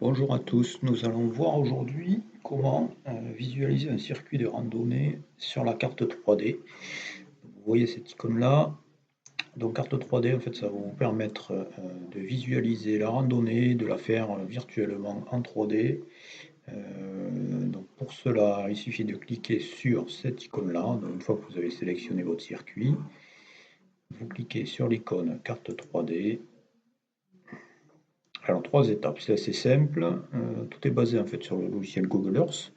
Bonjour à tous, nous allons voir aujourd'hui comment visualiser un circuit de randonnée sur la carte 3D. Vous voyez cette icône-là. Donc carte 3D, en fait, ça va vous permettre de visualiser la randonnée, de la faire virtuellement en 3D. Donc pour cela, il suffit de cliquer sur cette icône-là. Donc une fois que vous avez sélectionné votre circuit, vous cliquez sur l'icône carte 3D. Alors, trois étapes, c'est assez simple. Tout est basé en fait sur le logiciel Google Earth.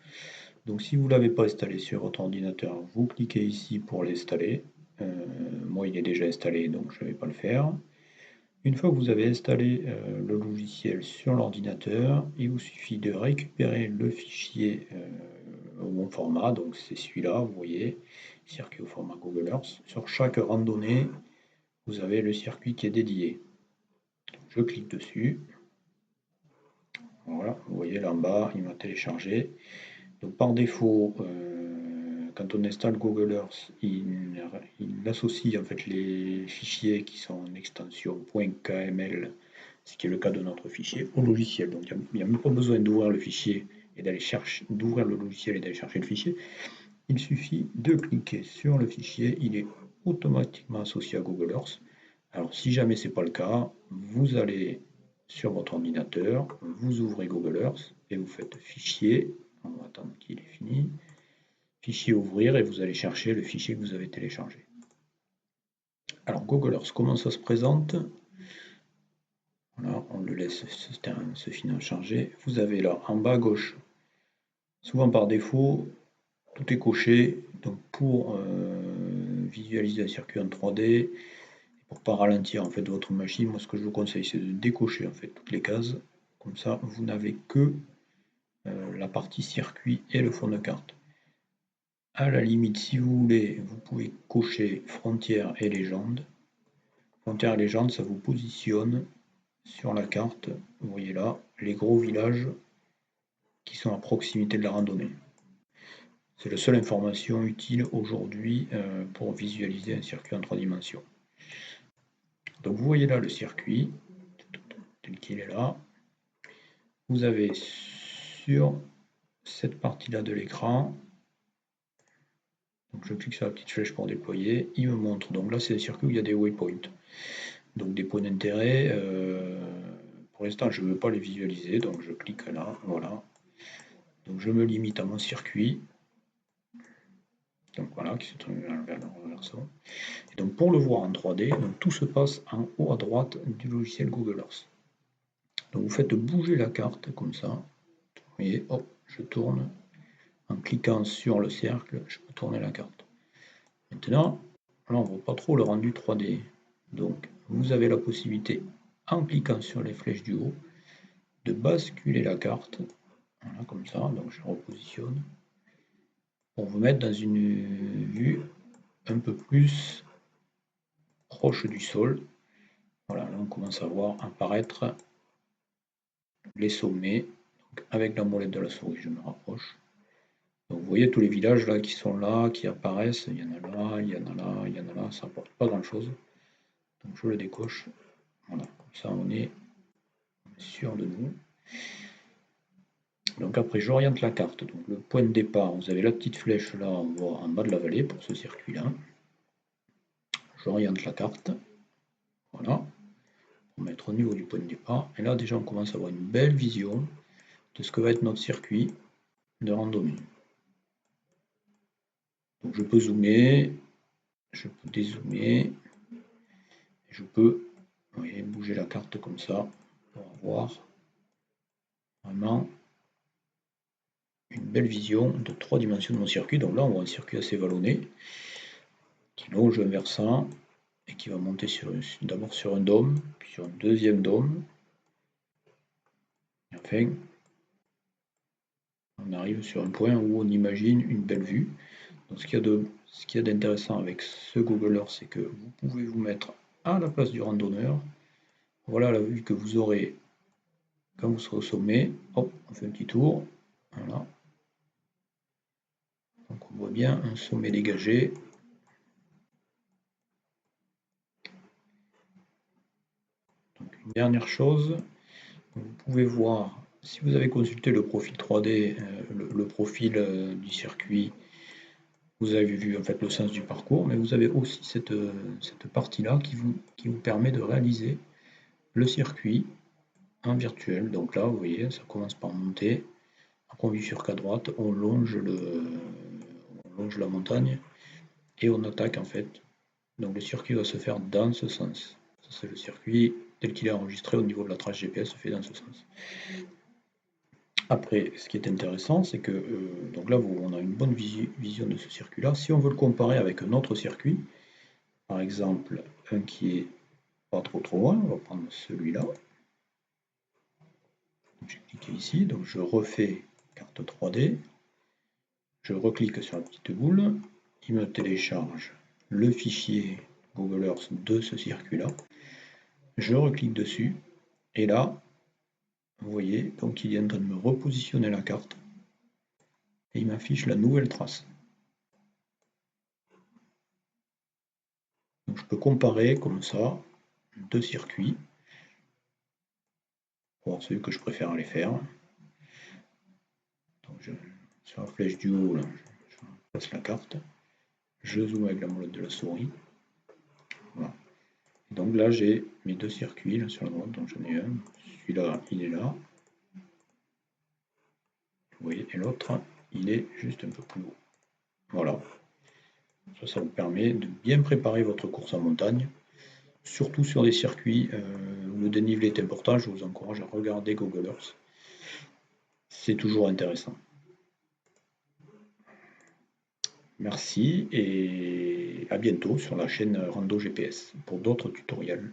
Donc, si vous ne l'avez pas installé sur votre ordinateur, vous cliquez ici pour l'installer. Moi, il est déjà installé, donc je ne vais pas le faire. Une fois que vous avez installé le logiciel sur l'ordinateur, il vous suffit de récupérer le fichier au bon format. Donc, c'est celui-là, vous voyez, circuit au format Google Earth. Sur chaque randonnée, vous avez le circuit qui est dédié. Je clique dessus. Voilà, vous voyez là en bas, il m'a téléchargé. Donc par défaut, quand on installe Google Earth, il associe en fait les fichiers qui sont en extension .kml, ce qui est le cas de notre fichier, au logiciel. Donc il n'y a même pas besoin d'ouvrir le fichier et d'aller chercher, d'ouvrir le logiciel et d'aller chercher le fichier. Il suffit de cliquer sur le fichier, il est automatiquement associé à Google Earth. Alors si jamais ce n'est pas le cas, vous allez sur votre ordinateur, vous ouvrez Google Earth et vous faites fichier, on va attendre qu'il est fini, fichier ouvrir et vous allez chercher le fichier que vous avez téléchargé. Alors Google Earth, comment ça se présente? Voilà, on le laisse se finir à charger. Vous avez là en bas à gauche, souvent par défaut, tout est coché. Donc pour visualiser un circuit en 3D, pour pas ralentir en fait votre machine, moi ce que je vous conseille c'est de décocher en fait toutes les cases. Comme ça, vous n'avez que la partie circuit et le fond de carte. À la limite, si vous voulez, vous pouvez cocher frontières et légende. Frontières et légende, ça vous positionne sur la carte. Vous voyez là les gros villages qui sont à proximité de la randonnée. C'est la seule information utile aujourd'hui pour visualiser un circuit en 3 dimensions. Donc vous voyez là le circuit, tel qu'il est là. Vous avez sur cette partie-là de l'écran, donc je clique sur la petite flèche pour déployer, il me montre, donc là c'est un circuit où il y a des waypoints, donc des points d'intérêt. Pour l'instant je ne veux pas les visualiser, donc je clique là, voilà. Donc je me limite à mon circuit, donc voilà, qui se tourne vers le reversant. Et donc pour le voir en 3D, donc tout se passe en haut à droite du logiciel Google Earth. Donc vous faites bouger la carte comme ça, vous voyez, hop, je tourne. En cliquant sur le cercle, je peux tourner la carte. Maintenant, là on ne voit pas trop le rendu 3D. Donc vous avez la possibilité, en cliquant sur les flèches du haut, de basculer la carte. Voilà, comme ça, donc je repositionne. Pour vous mettre dans une vue un peu plus proche du sol. Voilà, là on commence à voir apparaître les sommets. Donc, avec la molette de la souris, je me rapproche. Donc vous voyez tous les villages là qui sont là, qui apparaissent, il y en a là, il y en a là, il y en a là, ça n'apporte pas grand chose. Donc je le décoche. Voilà, comme ça on est sûr de nous. Donc après j'oriente la carte. Donc le point de départ, vous avez la petite flèche là en bas de la vallée pour ce circuit là. J'oriente la carte. Voilà. Pour mettre au niveau du point de départ. Et là déjà on commence à avoir une belle vision de ce que va être notre circuit de randonnée. Donc je peux zoomer, je peux dézoomer, je peux bouger la carte comme ça pour avoir vraiment une belle vision de 3 dimensions de mon circuit. Donc là on voit un circuit assez vallonné qui longe un versant et qui va monter d'abord sur un dôme, puis sur un deuxième dôme. Et enfin, on arrive sur un point où on imagine une belle vue. Donc ce qu'il y a d'intéressant avec ce Google Earth, c'est que vous pouvez vous mettre à la place du randonneur. Voilà la vue que vous aurez quand vous serez au sommet. Hop, on fait un petit tour. Voilà. Donc on voit bien un sommet dégagé. Donc une dernière chose, vous pouvez voir si vous avez consulté le profil 3D, le profil du circuit, vous avez vu en fait le sens du parcours, mais vous avez aussi cette partie-là qui vous permet de réaliser le circuit en virtuel. Donc là, vous voyez, ça commence par monter. Après, on bifurque à droite, on longe la montagne et on attaque en fait. Donc le circuit va se faire dans ce sens. Ça, c'est le circuit tel qu'il est enregistré au niveau de la trace GPS, se fait dans ce sens. Après, ce qui est intéressant, c'est que donc là, on a une bonne vision de ce circuit-là. Si on veut le comparer avec un autre circuit, par exemple, un qui est pas trop loin, on va prendre celui-là. J'ai cliqué ici, donc je refais carte 3D, je reclique sur la petite boule, il me télécharge le fichier Google Earth de ce circuit-là, je reclique dessus, et là, vous voyez, donc il est en train de me repositionner la carte, et il m'affiche la nouvelle trace. Donc je peux comparer comme ça deux circuits, pour voir celui que je préfère aller faire. Donc sur la flèche du haut, là, je place la carte, je zoome avec la molette de la souris. Voilà. Et donc là, j'ai mes deux circuits là, sur la droite, donc j'en ai un. Celui-là, il est là. Vous voyez, et l'autre, il est juste un peu plus haut. Voilà. Ça vous permet de bien préparer votre course en montagne, surtout sur des circuits où le dénivelé est important. Je vous encourage à regarder Google Earth. C'est toujours intéressant. Merci et à bientôt sur la chaîne Rando GPS pour d'autres tutoriels.